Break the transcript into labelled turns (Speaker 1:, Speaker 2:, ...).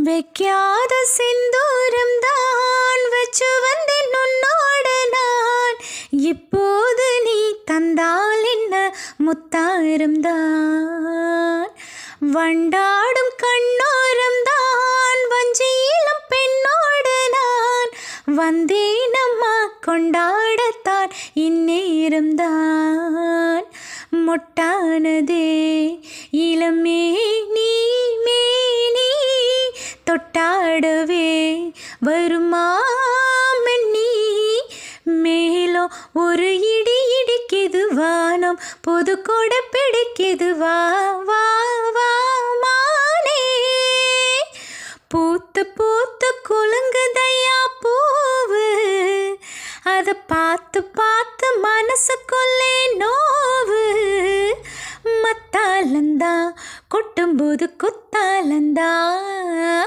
Speaker 1: வைக்காத செந்தூரம் தான் வச்சு வந்தேன் உன்னோட நான். இப்போது நீ தந்தால் என்ன முத்தாரம் தான். வண்டாடும் கண்ணோரம் தான் வஞ்சியிலும் பெண்ணோடு நான் வந்தேன் அம்மா கொண்டாடத்தான் இந்நேரம் தான். மொட்டானதே இளமே நீ மேனி தொட்டாடவே வருமாமன்னி. மேலோ ஒரு இடி இடிக்குது வானம் பொது கொடை பிடிக்குது வா வா வா மானே. பூத்து பூத்து குலுங்குதையா பூவு அதை பார்த்து பார்த்து மனசுக்குள்ளே நோவு. மத்தாலந்தா கொட்டும்போது குத்தாலந்தா